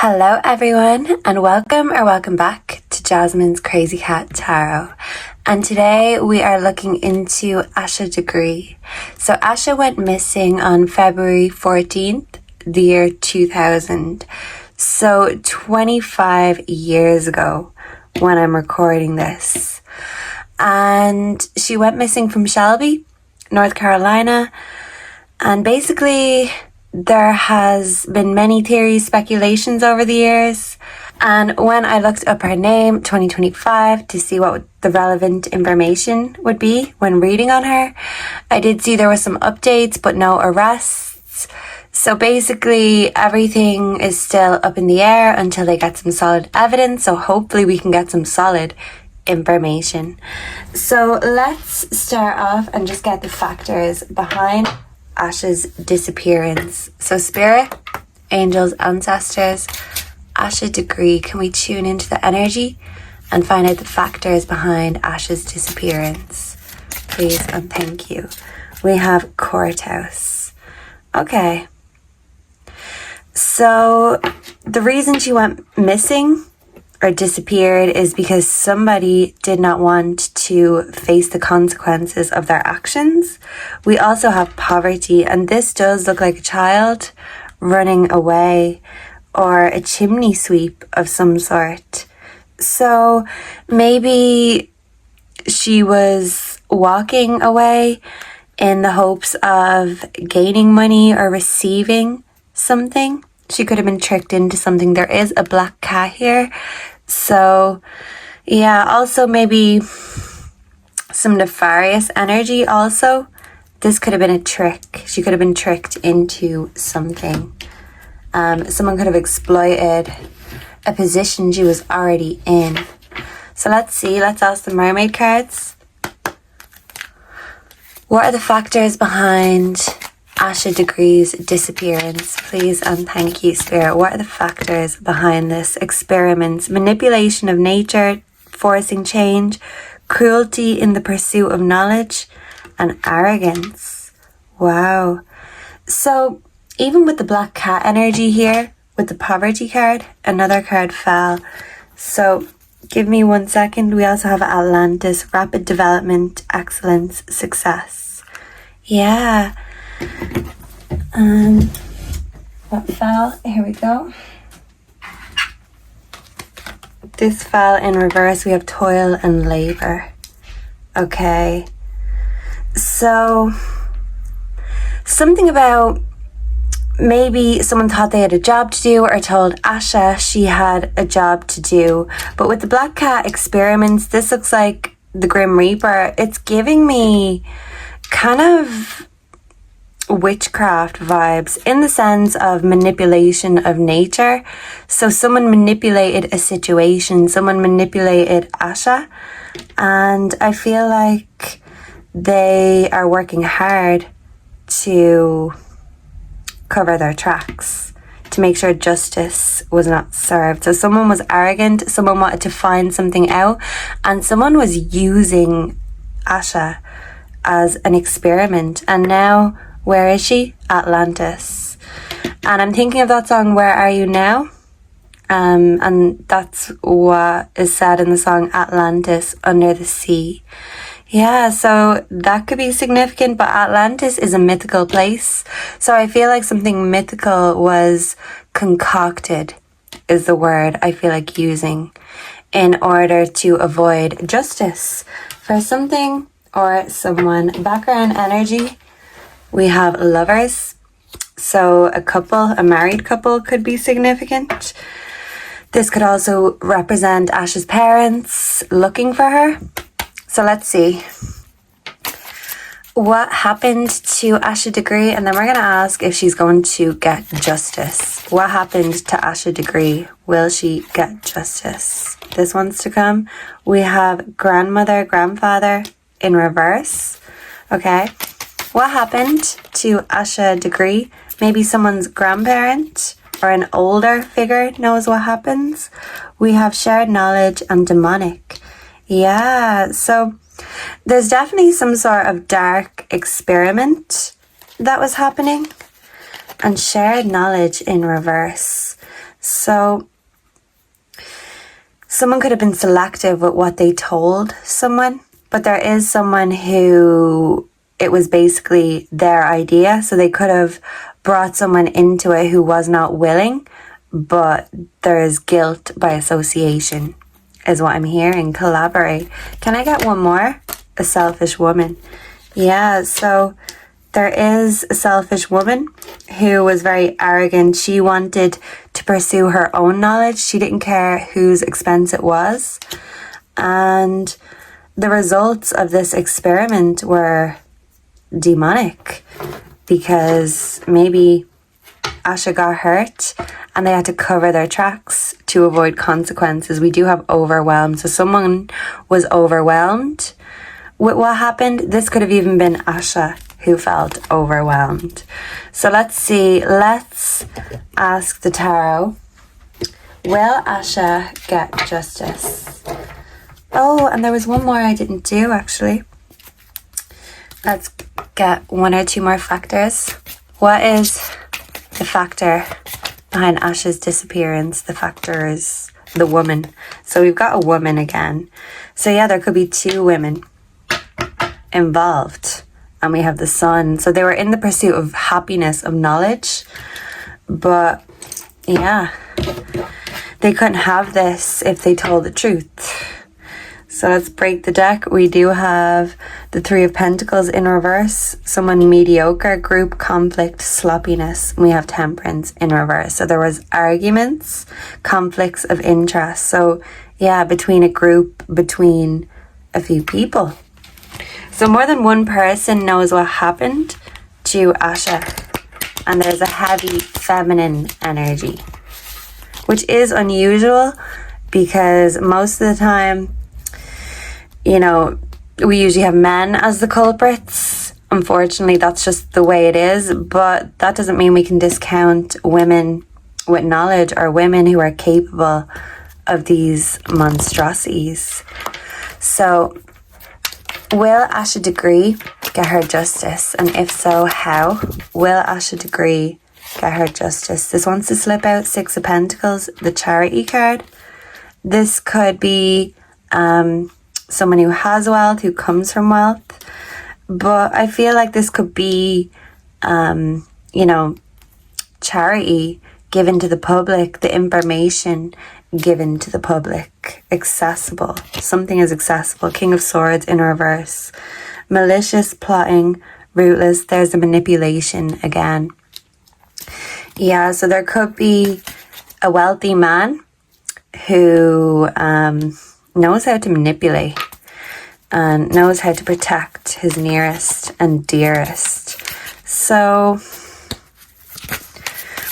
Hello everyone and welcome back to Jasmine's Crazy Cat Tarot. And today we are looking into Asha Degree. So Asha went missing on February 14th, the year 2000. So 25 years ago when I'm recording this. And she went missing from Shelby, North Carolina. And basically there has been many theories, speculations over the years. And when I looked up her name, 2025, to see what the relevant information would be when reading on her, I did see there were some updates, but no arrests. So basically everything is still up in the air until they get some solid evidence. So hopefully we can get some solid information. So let's start off and just get the factors behind Asha's disappearance. So spirit, angels, ancestors, Asha Degree, can we tune into the energy and find out the factors behind Asha's disappearance? Please and thank you. We have courthouse. Okay. So the reason she went missing or disappeared is because somebody did not want to face the consequences of their actions. We also have poverty, and this does look like a child running away or a chimney sweep of some sort. So maybe she was walking away in the hopes of gaining money or receiving something. She could have been tricked into something. There is a black cat here. So, yeah, also maybe some nefarious energy also. This could have been a trick. She could have been tricked into something. Someone could have exploited a position she was already in. So let's see. Let's ask the mermaid cards. What are the factors behind Asha Degree's disappearance? Please and thank you, Spirit. What are the factors behind this? Experiments, manipulation of nature, forcing change, cruelty in the pursuit of knowledge, and arrogance. Wow. So even with the black cat energy here, with the poverty card, another card fell. So give me 1 second. We also have Atlantis, rapid development, excellence, success. Yeah. What fell? Here we go. This fell in reverse. We have toil and labor. Okay. So something about maybe someone thought they had a job to do or told Asha she had a job to do. But with the black cat experiments, this looks like the Grim Reaper. It's giving me kind of witchcraft vibes in the sense of manipulation of nature. So someone manipulated a situation, someone manipulated Asha, and I feel like they are working hard to cover their tracks, to make sure justice was not served. So someone was arrogant, someone wanted to find something out, and someone was using Asha as an experiment. And now where is she? Atlantis. And I'm thinking of that song, Where Are You Now? And that's what is said in the song Atlantis, Under the Sea. Yeah, so that could be significant, but Atlantis is a mythical place. So I feel like something mythical was concocted, is the word I feel like using, in order to avoid justice for something or someone. Background energy. We have lovers, so a couple, a married couple could be significant. This could also represent Asha's parents looking for her. So let's see what happened to Asha Degree, and then we're going to ask if she's going to get justice. What happened to Asha Degree? Will she get justice? This one's to come. We have grandmother, grandfather in reverse. Okay. What happened to Asha Degree? Maybe someone's grandparent or an older figure knows what happens. We have shared knowledge and demonic. Yeah, so there's definitely some sort of dark experiment that was happening. And shared knowledge in reverse. So someone could have been selective with what they told someone, but there is someone who it was basically their idea. So they could have brought someone into it who was not willing, but there is guilt by association, is what I'm hearing. Collaborate. Can I get one more? A selfish woman. Yeah, so there is a selfish woman who was very arrogant. She wanted to pursue her own knowledge. She didn't care whose expense it was. And the results of this experiment were demonic, because maybe Asha got hurt and they had to cover their tracks to avoid consequences. We do have overwhelmed. So someone was overwhelmed with what happened. This could have even been Asha who felt overwhelmed. So let's see. Let's ask the tarot. Will Asha get justice? Oh, and there was one more I didn't do, actually. Let's get one or two more factors. What is the factor behind Asha's disappearance? The factor is the woman. So we've got a woman again. So yeah, there could be two women involved. And we have the sun. So they were in the pursuit of happiness, of knowledge. But yeah, they couldn't have this if they told the truth. So let's break the deck. We do have the Three of Pentacles in reverse. Someone mediocre, group conflict, sloppiness. And we have Temperance in reverse. So there was arguments, conflicts of interest. So yeah, between a group, between a few people. So more than one person knows what happened to Asha. And there's a heavy feminine energy, which is unusual because most of the time, you know, we usually have men as the culprits. Unfortunately, that's just the way it is. But that doesn't mean we can discount women with knowledge or women who are capable of these monstrosities. So will Asha Degree get her justice? And if so, how? Will Asha Degree get her justice? This wants to slip out Six of Pentacles, the Charity card. This could be someone who has wealth, who comes from wealth. But I feel like this could be, you know, charity given to the public, the information given to the public, accessible. Something is accessible. King of Swords in reverse. Malicious, plotting, rootless. There's the manipulation again. Yeah, so there could be a wealthy man who knows how to manipulate and knows how to protect his nearest and dearest. So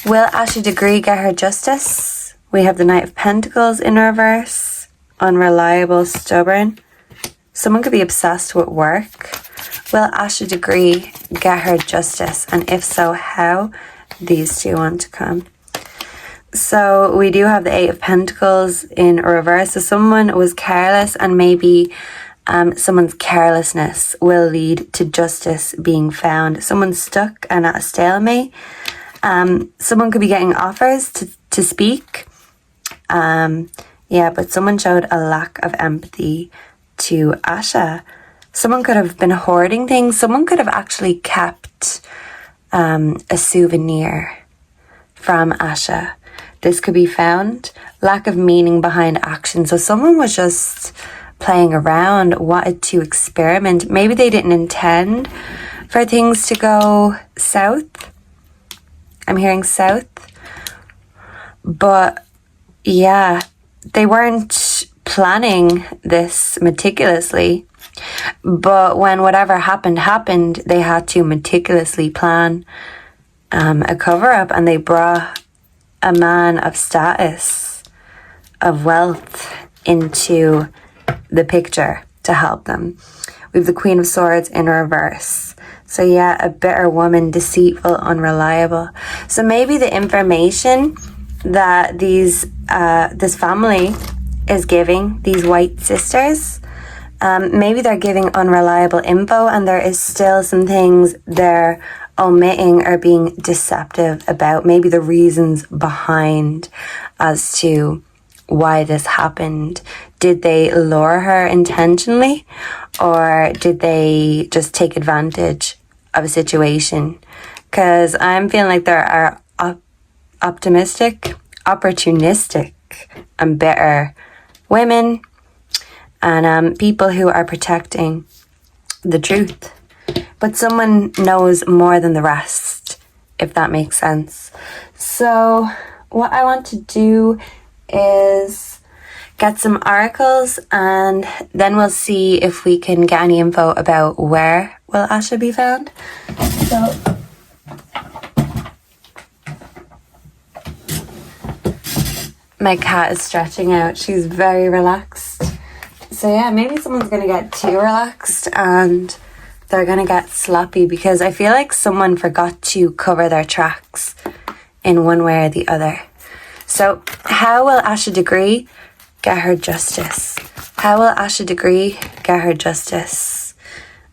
will Asha Degree get her justice? We have the Knight of Pentacles in reverse. Unreliable, stubborn. Someone could be obsessed with work. Will Asha Degree get her justice? And if so, how? These two want to come. So we do have the Eight of Pentacles in reverse. So someone was careless, and maybe someone's carelessness will lead to justice being found. Someone's stuck and at a stalemate. Someone could be getting offers to speak. Yeah, but someone showed a lack of empathy to Asha. Someone could have been hoarding things. Someone could have actually kept a souvenir from Asha. This could be found. Lack of meaning behind action. So someone was just playing around, wanted to experiment. Maybe they didn't intend for things to go south. I'm hearing south. But yeah, they weren't planning this meticulously. But when whatever happened, they had to meticulously plan a cover-up, and they brought a man of status, of wealth, into the picture to help them. We have the Queen of Swords in reverse. So yeah, a bitter woman, deceitful, unreliable. So maybe the information that this family is giving, these white sisters, maybe they're giving unreliable info, and there is still some things they're omitting or being deceptive about maybe the reasons behind as to why this happened. Did they lure her intentionally, or did they just take advantage of a situation? Because I'm feeling like there are opportunistic, and bitter women and people who are protecting the truth. But someone knows more than the rest, if that makes sense. So what I want to do is get some oracles, and then we'll see if we can get any info about where will Asha be found. So my cat is stretching out. She's very relaxed. So yeah, maybe someone's gonna get too relaxed and they're gonna get sloppy, because I feel like someone forgot to cover their tracks in one way or the other. So how will Asha Degree get her justice? How will Asha Degree get her justice?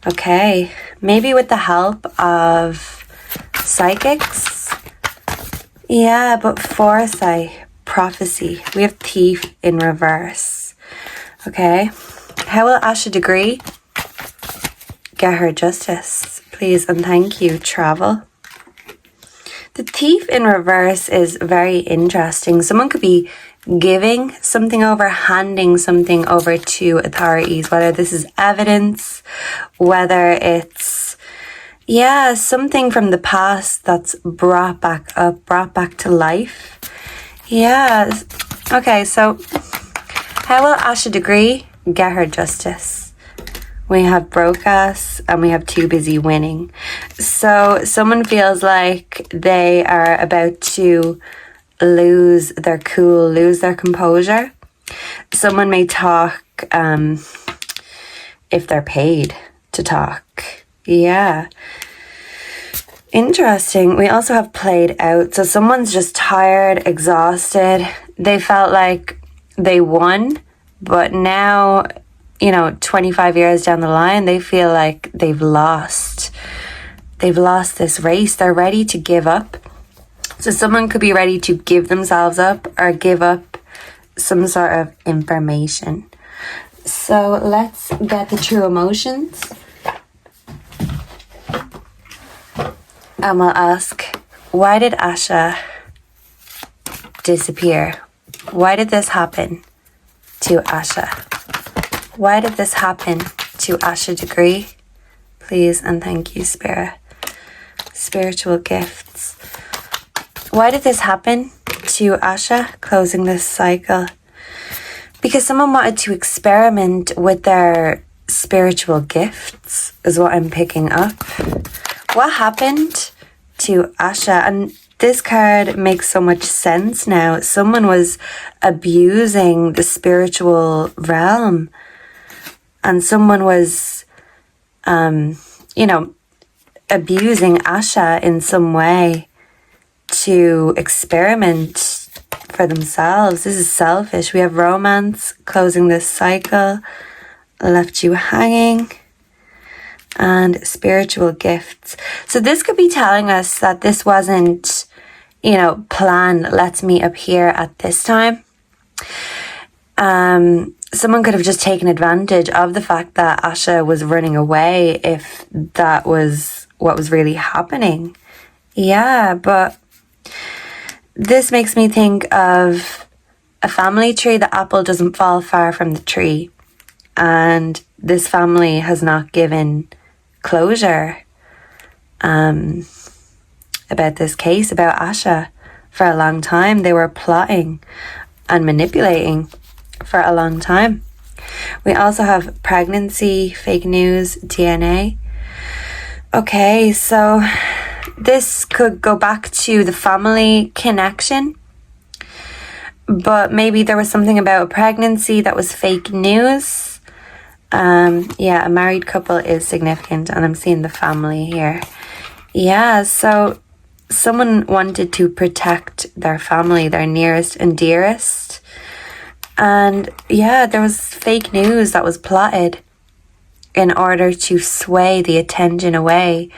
Okay, maybe with the help of psychics. Yeah, but foresight, prophecy. We have thief in reverse. Okay, how will Asha Degree get her justice? Please and thank you, travel. The thief in reverse is very interesting. Someone could be giving something over, handing something over to authorities, whether this is evidence, whether it's, yeah, something from the past that's brought back up, brought back to life. Yeah. Okay, so how will Asha Degree get her justice? We have broadcasts and we have too busy winning. So someone feels like they are about to lose their cool, lose their composure. Someone may talk if they're paid to talk. Yeah. Interesting. We also have played out. So someone's just tired, exhausted. They felt like they won, but now, 25 years down the line, they feel like they've lost. They've lost this race. They're ready to give up. So someone could be ready to give themselves up or give up some sort of information. So let's get the true emotions. And we'll ask, why did Asha disappear? Why did this happen to Asha? Why did this happen to Asha Degree? Please and thank you, Spirit. Spiritual gifts. Why did this happen to Asha? Closing this cycle. Because someone wanted to experiment with their spiritual gifts, is what I'm picking up. What happened to Asha? And this card makes so much sense now. Someone was abusing the spiritual realm. And someone was, abusing Asha in some way to experiment for themselves. This is selfish. We have romance, closing this cycle, left you hanging, and spiritual gifts. So this could be telling us that this wasn't, planned. Let's meet up here at this time. Someone could have just taken advantage of the fact that Asha was running away, if that was what was really happening. Yeah, but this makes me think of a family tree. The apple doesn't fall far from the tree. And this family has not given closure about this case, about Asha, for a long time. They were plotting and manipulating for a long time. We also have pregnancy, fake news, DNA. Okay, so this could go back to the family connection, but maybe there was something about a pregnancy that was fake news. A married couple is significant, and I'm seeing the family here. Yeah, so someone wanted to protect their family, their nearest and dearest. And yeah, there was fake news that was plotted in order to sway the attention away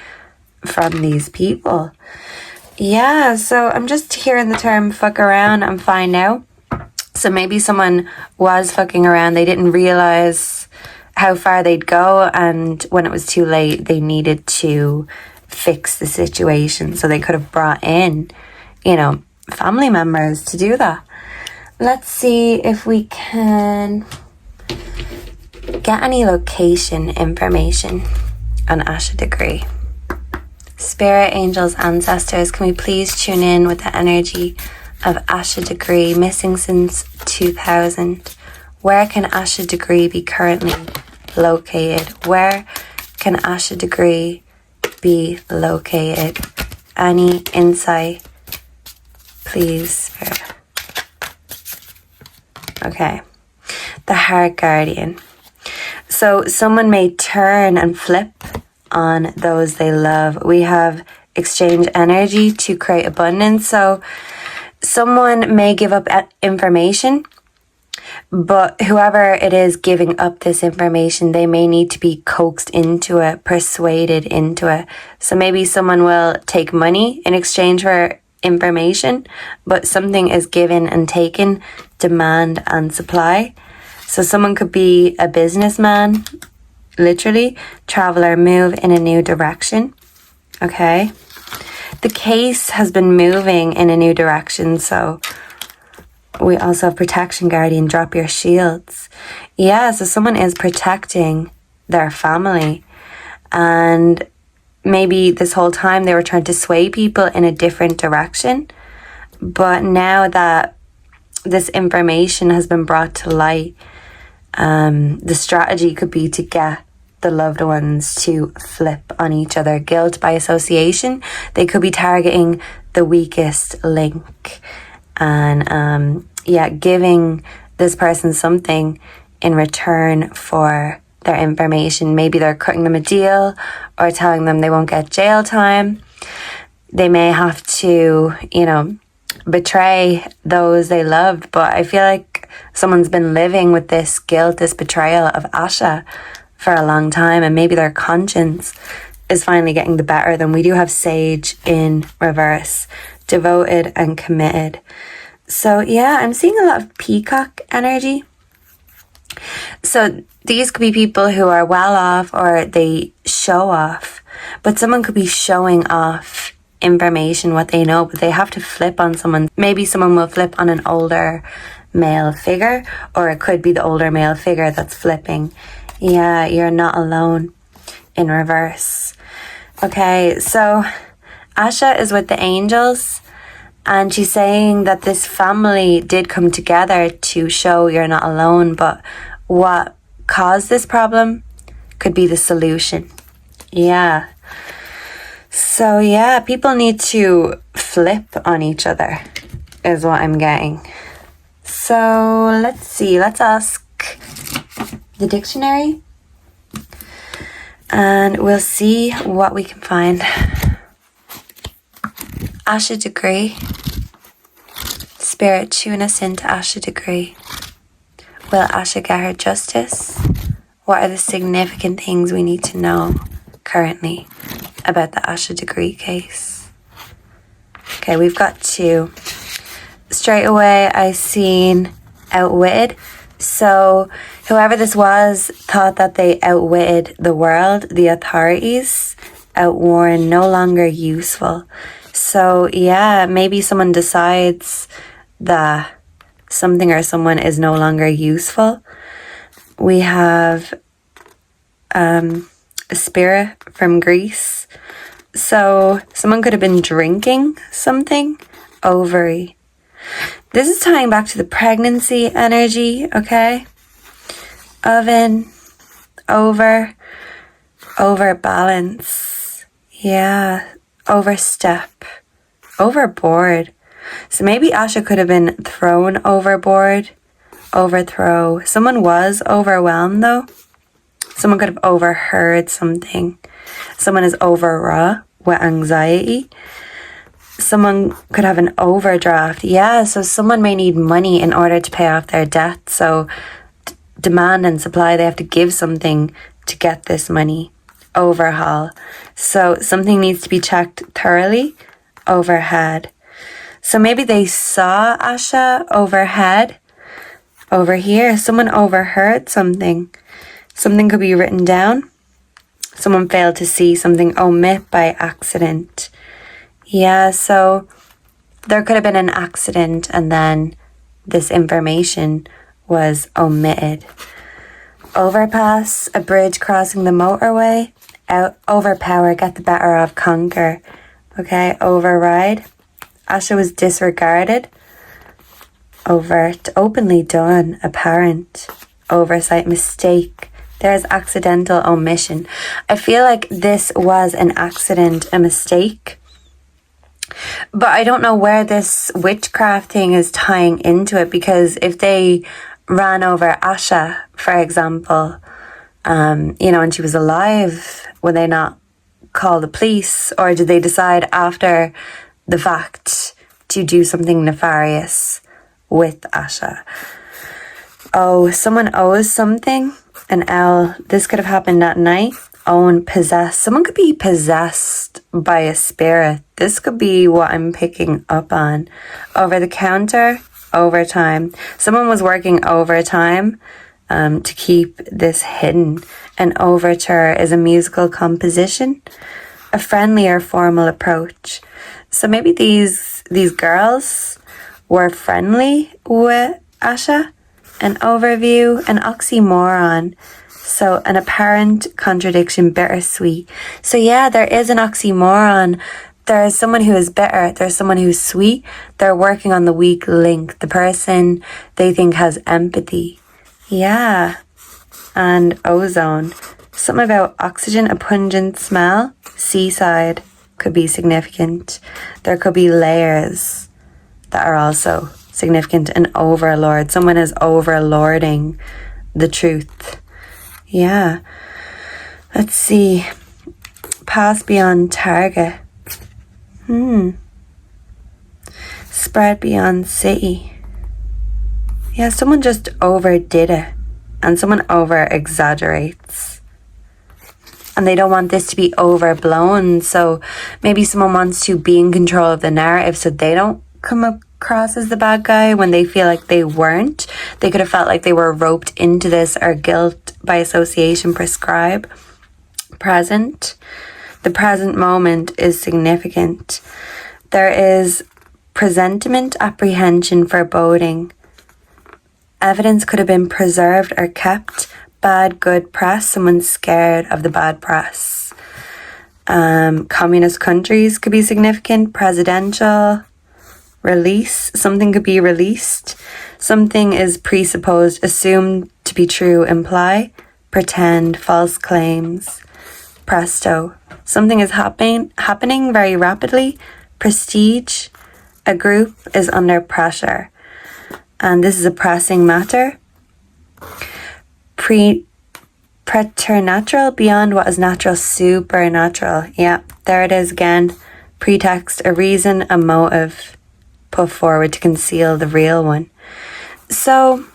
from these people. Yeah, so I'm just hearing the term fuck around and find out. So maybe someone was fucking around. They didn't realize how far they'd go, and when it was too late, they needed to fix the situation. So they could have brought in, family members to do that. Let's see if we can get any location information on Asha Degree. Spirit, angels, ancestors, can we please tune in with the energy of Asha Degree, missing since 2000? Where can Asha Degree be currently located? Where can Asha Degree be located? Any insight, please, Spirit? Okay. The Heart Guardian. So someone may turn and flip on those they love. We have exchange energy to create abundance. So someone may give up information, but whoever it is giving up this information, they may need to be coaxed into it, persuaded into it. So maybe someone will take money in exchange for information, but something is given and taken, demand and supply. So someone could be a businessman, literally, travel or move in a new direction. Okay. The case has been moving in a new direction, so we also have protection guardian, drop your shields. Yeah, so someone is protecting their family, and maybe this whole time they were trying to sway people in a different direction, but now that this information has been brought to light, the strategy could be to get the loved ones to flip on each other. Guilt by association. They could be targeting the weakest link and giving this person something in return for their information. Maybe they're cutting them a deal or telling them they won't get jail time. They may have to, betray those they loved. But I feel like someone's been living with this guilt, this betrayal of Asha for a long time, and maybe their conscience is finally getting the better of them. We do have Sage in reverse, devoted and committed. So yeah, I'm seeing a lot of peacock energy. So these could be people who are well off or they show off, but someone could be showing off information, what they know, but they have to flip on someone. Maybe someone will flip on an older male figure, or it could be the older male figure that's flipping. Yeah, you're not alone in reverse. Okay, so Asha is with the angels, and she's saying that this family did come together to show you're not alone, but what caused this problem could be the solution. Yeah. So yeah, people need to flip on each other is what I'm getting. So let's see, let's ask the dictionary and we'll see what we can find. Asha Degree. Spirit, tune us into Asha Degree. Will Asha get her justice? What are the significant things we need to know currently about the Asha Degree case? Okay, we've got two. Straight away, I seen outwitted. So whoever this was thought that they outwitted the world, the authorities, outworn, no longer useful. So yeah, maybe someone decides that something or someone is no longer useful. We have a spirit from Greece. So someone could have been drinking something. Ovary. This is tying back to the pregnancy energy, okay? Oven, overbalance. Yeah, overstep, overboard. So maybe Asha could have been thrown overboard, overthrow. Someone was overwhelmed though. Someone could have overheard something. Someone is overwrought with anxiety. Someone could have an overdraft. Yeah, so someone may need money in order to pay off their debt. So demand and supply, they have to give something to get this money. overhaul. So something needs to be checked thoroughly overhead. So maybe they saw Asha overhead, over here. Someone overheard something. Something could be written down. Someone failed to see something, omit by accident. Yeah, so there could have been an accident and then this information was omitted. Overpass, a bridge crossing the motorway. Overpower, get the better of, conquer. Okay, override. Asha was disregarded. Overt, openly done, apparent. Oversight, mistake. There's accidental omission. I feel like this was an accident, a mistake. But I don't know where this witchcraft thing is tying into it, because if they ran over Asha, for example, and she was alive, would they not call the police? Or did they decide after the fact to do something nefarious with Asha? Oh, someone owes something. An L. This could have happened at night. Own, possess. Someone could be possessed by a spirit. This could be what I'm picking up on. Over the counter, overtime. Someone was working overtime to keep this hidden. An overture is a musical composition, a friendly or formal approach. So maybe these girls were friendly with Asha. An overview, an oxymoron. So an apparent contradiction, bittersweet. So yeah, there is an oxymoron. There is someone who is bitter. There's someone who's sweet. They're working on the weak link. The person they think has empathy. Yeah. And ozone. Something about oxygen, a pungent smell. Seaside could be significant. There could be layers that are also significant. An overlord. Someone is overlording the truth. Yeah. Let's see. Pass beyond target. Spread beyond city. Yeah, someone just overdid it. And someone over exaggerates. And they don't want this to be overblown. So maybe someone wants to be in control of the narrative so they don't come across as the bad guy when they feel like they weren't. They could have felt like they were roped into this, or guilt by association prescribe. Present. The present moment is significant. There is presentiment, apprehension, foreboding. Evidence could have been preserved or kept. Bad, good press. Someone's scared of the bad press. Communist countries could be significant. Presidential. Release. Something could be released. Something is presupposed, assumed to be true, imply. Pretend. False claims. Presto. Something is happening very rapidly. Prestige. A group is under pressure. And this is a pressing matter. Preternatural, beyond what is natural, supernatural. Yeah, there it is again. Pretext, a reason, a motive put forward to conceal the real one. So,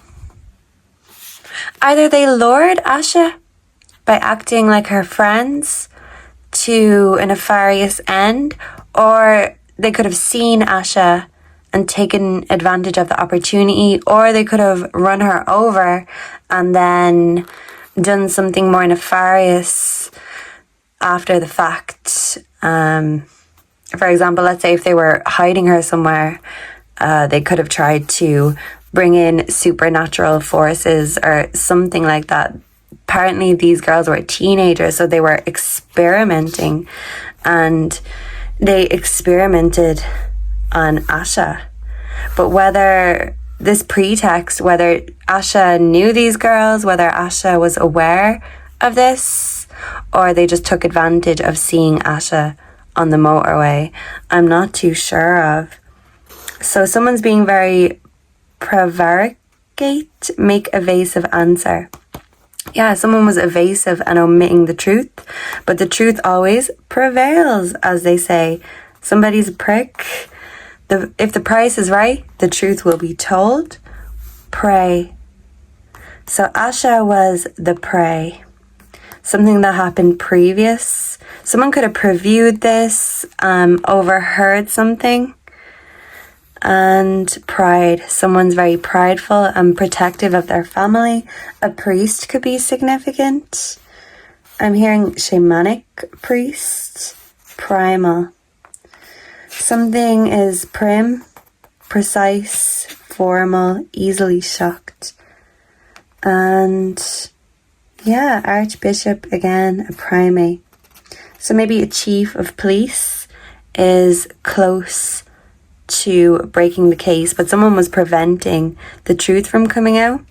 either they lured Asha by acting like her friends to a nefarious end, or they could have seen Asha and taken advantage of the opportunity, or they could have run her over and then done something more nefarious after the fact. For example, let's say if they were hiding her somewhere, they could have tried to bring in supernatural forces or something like that. Apparently these girls were teenagers, so they were experimenting, and they experimented on Asha. But whether this pretext, whether Asha knew these girls, whether Asha was aware of this, or they just took advantage of seeing Asha on the motorway, I'm not too sure of. So someone's being very prevaricate, make evasive answer. Yeah, someone was evasive and omitting the truth, but the truth always prevails, as they say. Somebody's a prick. If the price is right, the truth will be told. Prey. So Asha was the prey. something that happened previous. Someone could have previewed this, overheard something. And pride. Someone's very prideful and protective of their family. A priest could be significant. I'm hearing shamanic priest. Primal. Something is prim, precise, formal, easily shocked. And yeah, archbishop again, a primate. So maybe a chief of police is close to breaking the case, but someone was preventing the truth from coming out.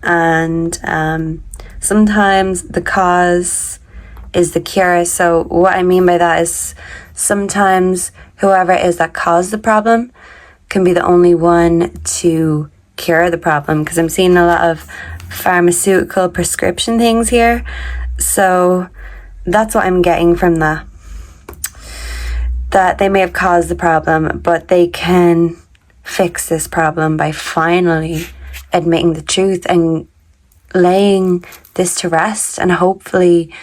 And sometimes the cause is the cure. So what I mean by that is sometimes whoever it is that caused the problem can be the only one to cure the problem, because I'm seeing a lot of pharmaceutical prescription things here. So that's what I'm getting from that. That they may have caused the problem, but they can fix this problem by finally admitting the truth and laying this to rest. And hopefully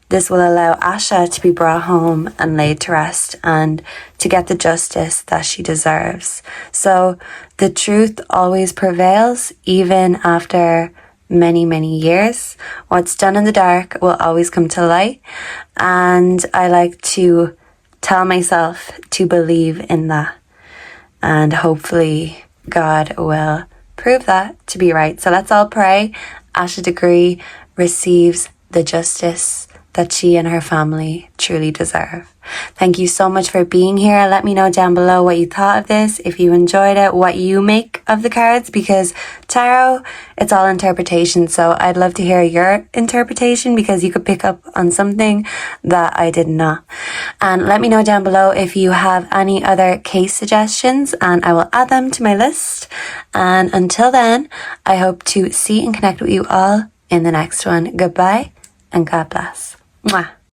this will allow Asha to be brought home and laid to rest and to get the justice that she deserves. So the truth always prevails, even after many, many years. What's done in the dark will always come to light. And I like to tell myself to believe in that. And hopefully God will prove that to be right. So let's all pray Asha Degree receives the justice that she and her family truly deserve. Thank you so much for being here. Let me know down below what you thought of this, if you enjoyed it, what you make of the cards, because tarot, it's all interpretation. So I'd love to hear your interpretation, because you could pick up on something that I did not. And let me know down below if you have any other case suggestions, and I will add them to my list. And until then, I hope to see and connect with you all in the next one. Goodbye and God bless. Mwah.